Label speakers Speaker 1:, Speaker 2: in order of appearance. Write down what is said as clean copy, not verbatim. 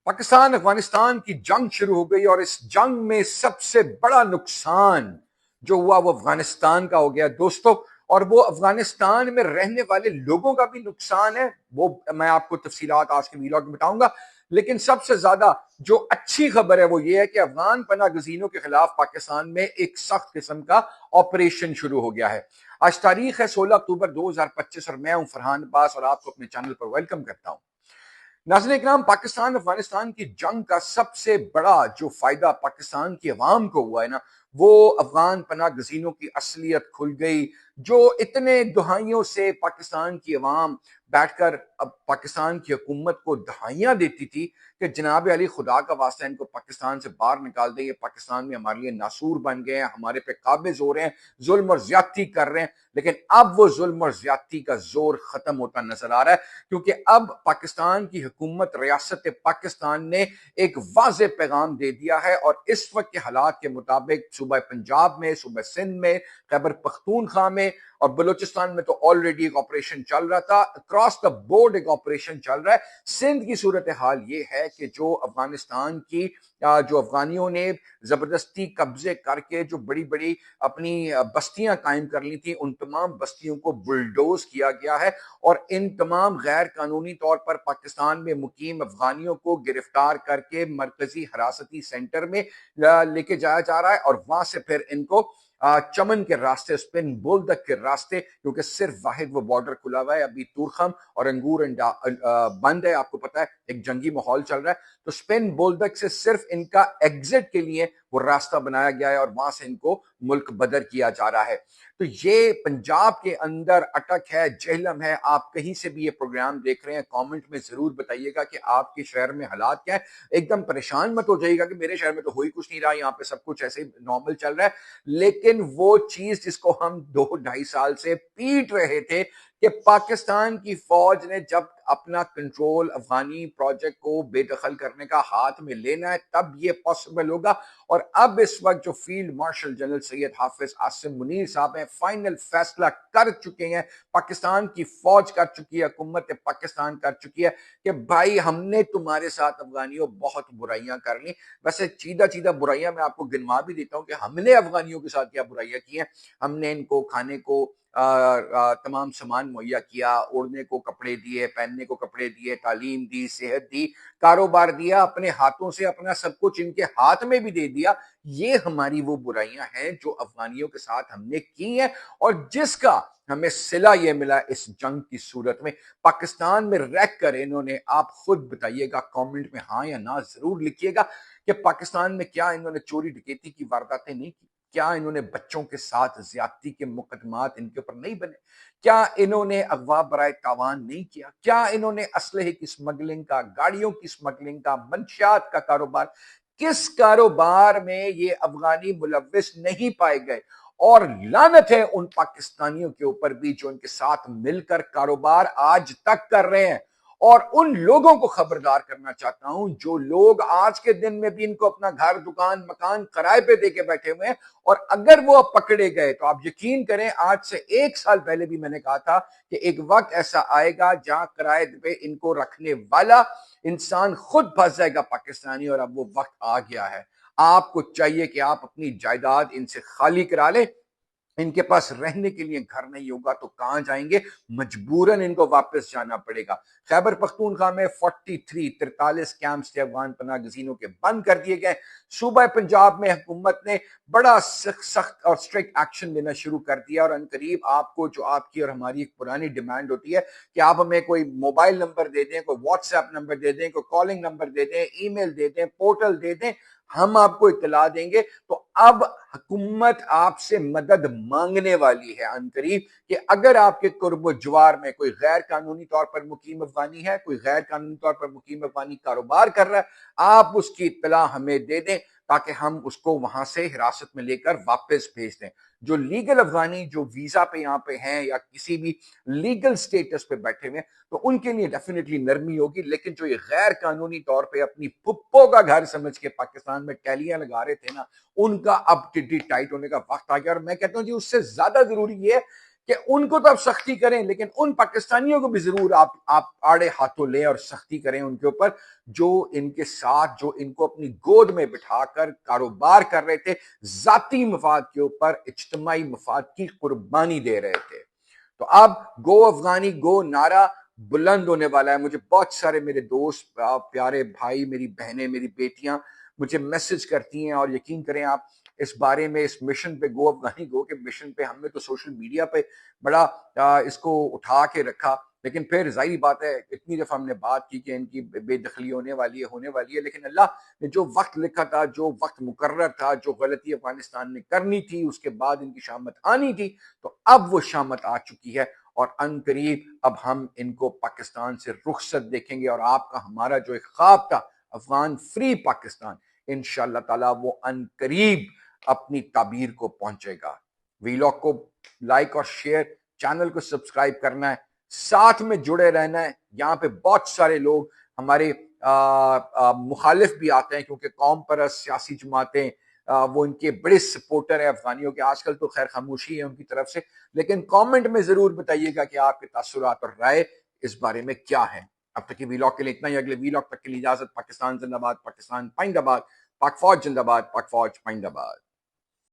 Speaker 1: पाकिस्तान अफगानिस्तान की जंग शुरू हो गई और इस जंग में सबसे बड़ा नुकसान जो हुआ वो अफगानिस्तान का हो गया दोस्तों। और वो अफगानिस्तान में रहने वाले लोगों का भी नुकसान है, वो मैं आपको तफसीलात आज के वीडियो में बताऊंगा। लेकिन सबसे ज्यादा जो अच्छी खबर है वो ये है कि अफगान पनाह गजीनों के खिलाफ पाकिस्तान में एक सख्त किस्म का ऑपरेशन शुरू हो गया है। आज तारीख है 16 अक्टूबर 2025 और मैं हूं फरहान अब्बास और आपको अपने चैनल पर वेलकम करता हूं। नाज़रीन इकराम, पाकिस्तान अफगानिस्तान की जंग का सबसे बड़ा जो फायदा पाकिस्तान की अवाम को हुआ है ना, वो अफगान पनाह गजीनों की असलियत खुल गई। जो इतने दहाइयों से पाकिस्तान की अवाम बैठकर अब पाकिस्तान की हुकूमत को दहाइयां देती थी कि जनाब अली खुदा का वास्ता इनको पाकिस्तान से बाहर निकाल दे, ये पाकिस्तान में हमारे लिए नासूर बन गए हैं, हमारे पे काबिज हो रहे हैं, जुल्म और ज्यादती कर रहे हैं। लेकिन अब वो जुल्म और ज्यादती का जोर खत्म होता नजर आ रहा है, क्योंकि अब पाकिस्तान की हुकूमत रियासत पाकिस्तान ने एक वाज़े पैगाम दे दिया है। और इस वक्त के हालात के मुताबिक सूबा पंजाब में, सूबा सिंध में, खैबर पख्तूनख्वा में और बलूचिस्तान में तो ऑलरेडी एक ऑपरेशन चल रहा था, अक्रॉस द बोर्ड एक ऑपरेशन चल रहा है। सिंध की सूरत हाल ये है कि जो अफगानिस्तान की जो अफगानियों ने जबरदस्ती कब्जे करके जो बड़ी बड़ी अपनी बस्तियां कायम कर ली थी, उन तमाम बस्तियों को बुलडोज किया गया है और इन तमाम गैर कानूनी तौर पर पाकिस्तान में मुकीम अफगानियों को गिरफ्तार करके मरकजी हिरासती सेंटर में लेके जाया जा रहा है। और वहां से फिर इनको चमन के रास्ते, स्पिन बोल्दक के रास्ते, क्योंकि सिर्फ वाहिद वो बॉर्डर खुला हुआ है, अभी तुरखम और अंगूर बंद है, आपको पता है एक जंगी माहौल चल रहा है। तो स्पिन बोल्दक से सिर्फ इनका एग्जिट के लिए वो रास्ता बनाया गया है और वहां से इनको मुल्क बदर किया जा रहा है। तो ये पंजाब के अंदर अटक है, जेहलम है। आप कहीं से भी ये प्रोग्राम देख रहे हैं, कमेंट में जरूर बताइएगा कि आपके शहर में हालात क्या है। एकदम परेशान मत हो जाइएगा कि मेरे शहर में तो हो ही कुछ नहीं रहा, यहाँ पे सब कुछ ऐसे ही नॉर्मल चल रहा है। लेकिन वो चीज जिसको हम 2-2.5 साल से पीट रहे थे कि पाकिस्तान की फौज ने जब अपना कंट्रोल अफगानी प्रोजेक्ट को बेदखल करने का हाथ में लेना है तब ये पॉसिबल होगा। और अब इस वक्त जो फील्ड मार्शल जनरल सैयद हाफिज आसिम मुनीर साहब हैं, फाइनल फैसला कर चुके हैं, पाकिस्तान की फौज कर चुकी है, हुकूमत पाकिस्तान कर चुकी है कि भाई हमने तुम्हारे साथ अफगानियों बहुत बुराइयां कर ली। वैसे चीदा चीदा बुराइयां मैं आपको गिनवा भी देता हूं कि हमने अफगानियों के साथ क्या बुराइयां की हैं। हमने इनको खाने को तमाम सामान मुहैया किया, ओढ़ने को कपड़े दिए, पहनने को कपड़े दिए, तालीम दी, सेहत दी, कारोबार दिया, अपने हाथों से अपना सब कुछ इनके हाथ में भी दे दिया। ये हमारी वो बुराइयां हैं जो अफगानियों के साथ हमने की हैं और जिसका हमें सिला ये मिला इस जंग की सूरत में। पाकिस्तान में रह कर इन्होंने, आप खुद बताइएगा, कमेंट में हाँ या ना जरूर लिखिएगा कि पाकिस्तान में क्या इन्होंने चोरी डकैती की वारदातें नहीं की, क्या इन्होंने बच्चों के साथ ज्यादती के मुकदमात इनके ऊपर नहीं बने, क्या इन्होंने अगवा बराए तावान नहीं किया, क्या इन्होंने असलहे की स्मगलिंग का, गाड़ियों की स्मगलिंग का, मंशियात का कारोबार, किस कारोबार में ये अफगानी मुलविस नहीं पाए गए। और लानत है उन पाकिस्तानियों के ऊपर भी जो इनके साथ मिलकर कारोबार आज तक कर रहे हैं। और उन लोगों को खबरदार करना चाहता हूं जो लोग आज के दिन में भी इनको अपना घर, दुकान, मकान किराए पे देके बैठे हुए हैं। और अगर वो अब पकड़े गए तो आप यकीन करें, आज से 1 साल पहले भी मैंने कहा था कि एक वक्त ऐसा आएगा जहां किराए पे इनको रखने वाला इंसान खुद फंस जाएगा पाकिस्तानी, और अब वो वक्त आ गया है। आपको चाहिए कि आप अपनी जायदाद इनसे खाली करा लें। इनके पास रहने के लिए घर नहीं होगा तो कहां जाएंगे, मजबूरन इनको वापस जाना पड़ेगा। खैबर पख्तूनख्वा में 43 कैंप्स थे अफगान पनाह गजीनों के, बंद कर दिए गए। सूबा पंजाब में हुकूमत ने बड़ा सख्त और स्ट्रिक्ट एक्शन लेना शुरू कर दिया और अनकरीब आपको, जो आपकी और हमारी एक पुरानी डिमांड होती है कि आप हमें कोई मोबाइल नंबर दे दें, कोई व्हाट्सएप नंबर दे दें, कोई कॉलिंग नंबर दे दें, ईमेल दे दें, पोर्टल दे दें, हम आपको इत्तला देंगे। तो अब हुकूमत आपसे मदद मांगने वाली है अनकरीब कि अगर आपके कुर्ब जवार में कोई गैर कानूनी तौर पर मुकीम अफगानी है, कोई गैर कानूनी तौर पर मुकीम अफगानी कारोबार कर रहा है, आप उसकी इत्तला हमें दे दें ताकि हम उसको वहां से हिरासत में लेकर वापस भेज दें। जो लीगल अफगानी जो वीजा पे यहाँ पे हैं या किसी भी लीगल स्टेटस पे बैठे हुए हैं तो उनके लिए डेफिनेटली नरमी होगी। लेकिन जो ये गैर कानूनी तौर पे अपनी पुप्पो का घर समझ के पाकिस्तान में टैलियां लगा रहे थे ना, उनका अब टिड्डी टाइट होने का वक्त आ गया। और मैं कहता हूं जी, उससे ज्यादा जरूरी ये है کہ ان کو تو آپ سختی کریں لیکن ان پاکستانیوں کو بھی ضرور آپ آڑے ہاتھوں لیں اور سختی کریں ان کے اوپر جو ان کے ساتھ جو ان کو اپنی گود میں بٹھا کر کاروبار کر رہے تھے، ذاتی مفاد کے اوپر اجتماعی مفاد کی قربانی دے رہے تھے۔ تو اب گو افغانی گو نعرہ بلند ہونے والا ہے۔ مجھے بہت سارے میرے دوست، پیارے بھائی، میری بہنیں، میری بیٹیاں مجھے میسج کرتی ہیں، اور یقین کریں آپ اس بارے میں، اس مشن پہ، گو افغانی گو کے مشن پہ ہم نے تو سوشل میڈیا پہ بڑا اس کو اٹھا کے رکھا، لیکن پھر ظاہری بات ہے اتنی دفعہ ہم نے بات کی کہ ان کی بے دخلی ہونے والی ہے، لیکن اللہ نے جو وقت لکھا تھا، جو وقت مقرر تھا، جو غلطی افغانستان نے کرنی تھی، اس کے بعد ان کی شامت آنی تھی، تو اب وہ شامت آ چکی ہے، اور ان قریب اب ہم ان کو پاکستان سے رخصت دیکھیں گے، اور آپ کا ہمارا جو ایک خواب تھا افغان فری پاکستان، انشاءاللہ تعالی وہ ان قریب اپنی تعبیر کو پہنچے گا۔ ویلاگ کو لائک اور شیئر، چینل کو سبسکرائب کرنا ہے، ساتھ میں جڑے رہنا ہے۔ یہاں پہ بہت سارے لوگ ہمارے مخالف بھی آتے ہیں، کیونکہ قوم پرست سیاسی جماعتیں وہ ان کے بڑے سپورٹر ہیں افغانیوں کے۔ آج کل تو خیر خاموشی ہے ان کی طرف سے، لیکن کامنٹ میں ضرور بتائیے گا کہ آپ کے تاثرات اور رائے اس بارے میں کیا ہیں۔ اب تک کی ویلاگ کے لیے اتنا ہی، اگلے ویلاگ تک کے لیے اجازت۔ پاکستان زندہ باد، پاکستان پائندہ باد، پاک فوج زندہ باد، پاک فوج پائندہ باد۔